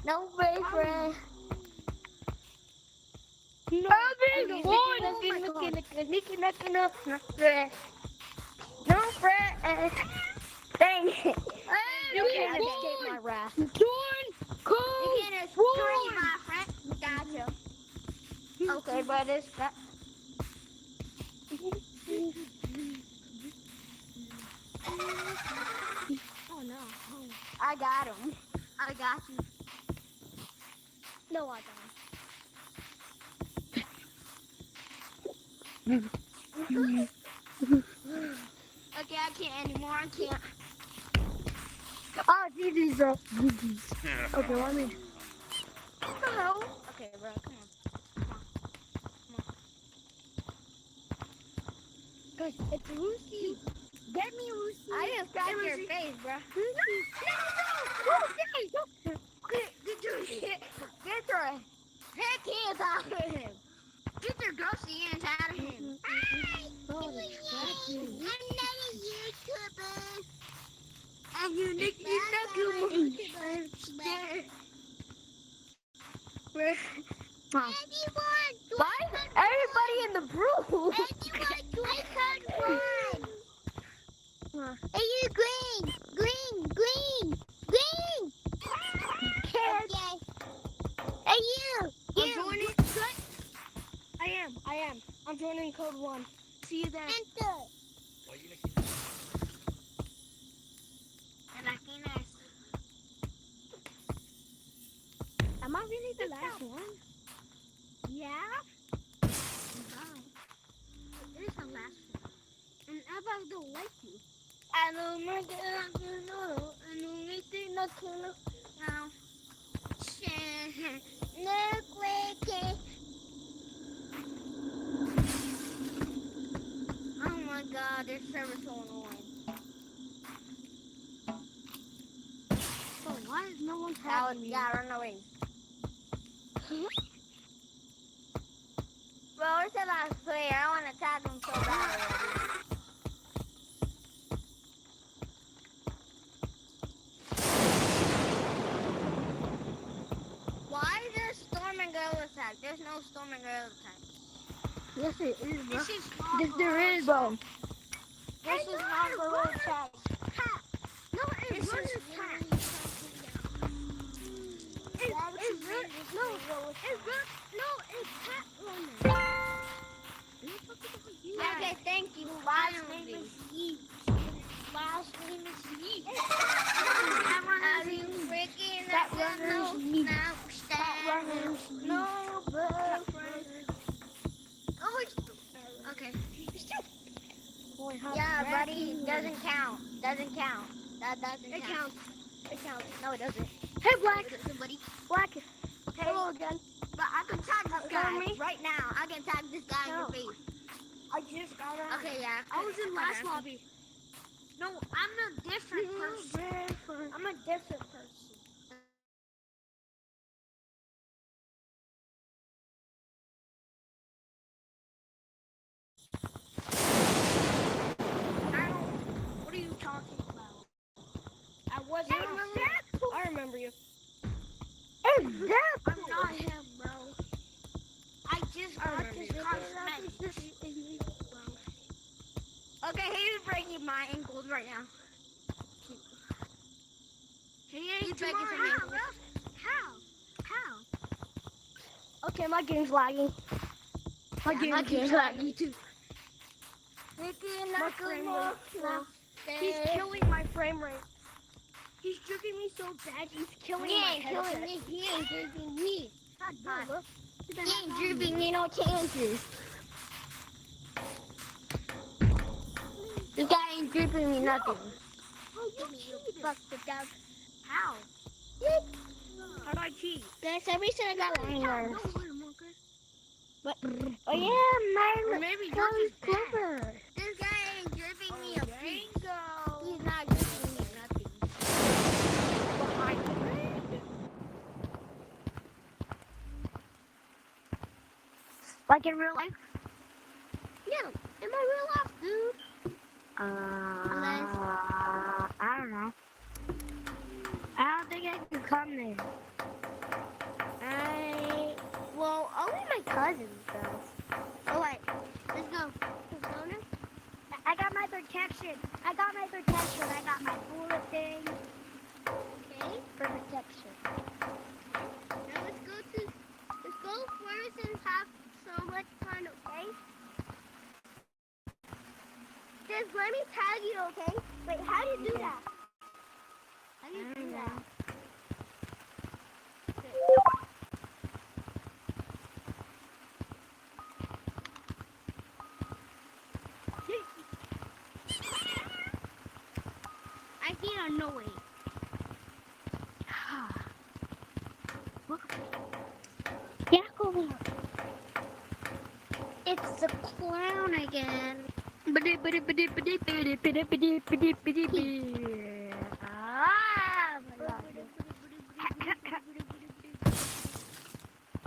No boyfriend. No, I don't. No friend. Dang it. You can't escape my wrath. Join code You can't escape one. my friend. Gotcha. Okay, but it's that. Oh no. I got him. I got you. No, I don't. Okay, I can't anymore. I can't. Oh, GG's, bro. GG's. Okay, let me. Hello. Okay, bro. Come on. Guys, it's Lucy. Get me, Lucy. I just got your Lucy. face, bro. Lucy. No. Get your shit. Get your heck hands out of him. Get your ghosty hands out of him. Oh, distracting. I'm not a YouTuber. And you nick Why is everybody in the room? Hey, you green. Okay. Hey, you. I'm joining. I am. I'm joining code 1. See you then. Enter. Am I really the last one? Yeah. It is the last one. And I don't like you. I don't know. I don't think no killer. Now. No quick. Oh my god, this server's so annoying. So why is no one Now, tagging me? yeah, run away. Bro, it's a last player. I want to tag him so bad already. Why is there Storm and Gorilla tag? There's no Storm and Gorilla tag. Yes, it is, bro. This is Yes, there is, bro. This is not Gorilla tag. No, This it's runner's is tag. Why would you It's bring run- this no, to Gorilla tag? it's cat runner. Okay, thank you. Last name is Yeet. Last name is Yeet. Are you freaking That out? runner's No, Yeet. no, Cat runner's stand. No, boyfriend. Oh, okay. Boy, how Yeah, distracting. buddy, doesn't count. Doesn't count. That doesn't It count. counts. It counts. No, it doesn't. Hey, Black. It doesn't, buddy. Black. Hey, Hello again. but I can tag this Is that guy me? right now. I can tag this guy in your No. face. I just got out. Okay, yeah. I was in last Okay. lobby. No, I'm a different person. I'm a different person. What are you talking about? I wasn't. I remember you. Exactly. I'm not him, bro. I just got this cosmetic. Okay, he's breaking my ankles right now. He's breaking some ankles. How? Okay, my game's lagging. My Yeah, game's lagging too. Freaking My frame rate. He's killing my frame rate. He's jerking me so bad, he's killing He my ain't headset. killing me. He ain't dripping me. God, bro. He ain't dripping me no chances. This guy ain't dripping me nothing. Oh, you cheated. Fuck the dog. How? How do I cheat? Guys, every single got No, one. But, Oh yeah, or my maybe that yours was is bad. clever. This guy ain't dripping me a piece. Bingo. He's not dripping me nothing. Behind me. Like in real life? Yeah, in my real life, dude. I don't know. I don't think I can come there. Well, only my cousins does. Oh wait, let's go. Let's go now. I got my protection. I got my bullet thing Okay. for protection. Now let's go first and have so much fun, okay? Just let me tag you, okay? Wait, how do you do that? How do you do that? I hear a noise. Yeah, go there. It's the clown again.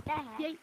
Ah, Yay.